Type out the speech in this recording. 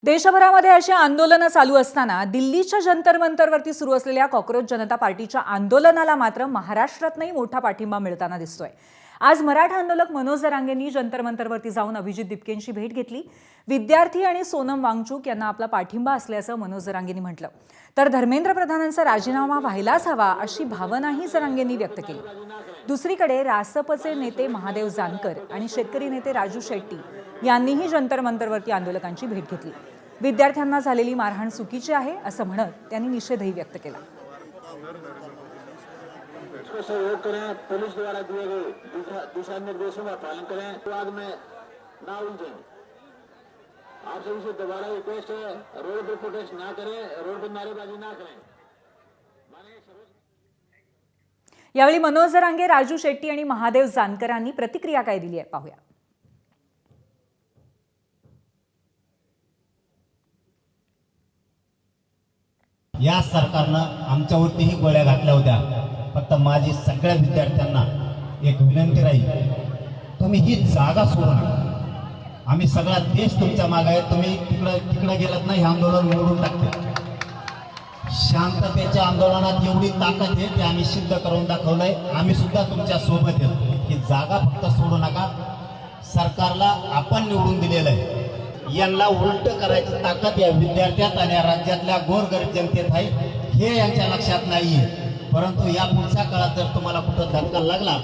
देशभरामध्ये अशी आंदोलनं चालू असताना दिल्लीच्या जंतर मंतरवरती सुरू असलेल्या कॉकरोच जनता पार्टीच्या आंदोलनाला मात्र महाराष्ट्रातही मोठा पाठिंबा मिळताना दिसतोय। आज मराठा आंदोलक मनोज जरांगेंनी जंतर मंतरवरती जाऊन अभिजित दिपकेंची भेट घेतली। विद्यार्थी आणि सोनम वांगचुक यांना आपला पाठिंबा असल्याचं मनोज जरांगेंनी म्हटलं। तर धर्मेंद्र प्रधानांचा राजीनामा व्हायलाच हवा अशी भावनाही जरांगेंनी व्यक्त केली। दुसरीकडे रासपचे नेते महादेव जानकर आणि शेतकरी नेते राजू शेट्टी यांनीही जंतर मंतरवरती आंदोलकांची भेट घेतली। विद्यार्थ्यांना झालेली मारहाण चुकीची आहे असं म्हणत त्यांनी निषेधही व्यक्त केला। सहयोग करें, पुलिस द्वारा दिए गए दिशा निर्देशों का पालन करें, बाद में ना उलझें। आप सभी से दोबारा रिक्वेस्ट है, रोड पर प्रोटेस्ट ना करें, रोड पर नारेबाजी ना करें। यावेळी मनोज जरांगे, राजू शेट्टी आणि महादेव जानकरांनी प्रतिक्रिया काय दिली आहे पाहूया। या सरकारनं आमच्यावरतीही गोळ्या घातल्या होत्या। फक्त माझी सगळ्या विद्यार्थ्यांना एक विनंती राहील, तुम्ही ही जागा सोडू नका। आम्ही सगळा देश तुमच्या मागे आहे। तुम्ही तिकडे गेलात ना, हे आंदोलन मोडून टाकते। शांततेच्या आंदोलनात एवढी ताकद आहे ते आम्ही सिद्ध करून दाखवलंय। आम्ही सुद्धा तुमच्या सोबत आहे। ही जागा फक्त सोडू नका। सरकारला आपण निवडून दिलेलं आहे, यांना उलट करायची ताकद या विद्यार्थ्यात आणि राज्यातल्या गोरगरीब जनतेत आहे। हे यांच्या लक्षात नाहीये, परंतु या पुढच्या काळात जर तुम्हाला कुठं धक्का लागला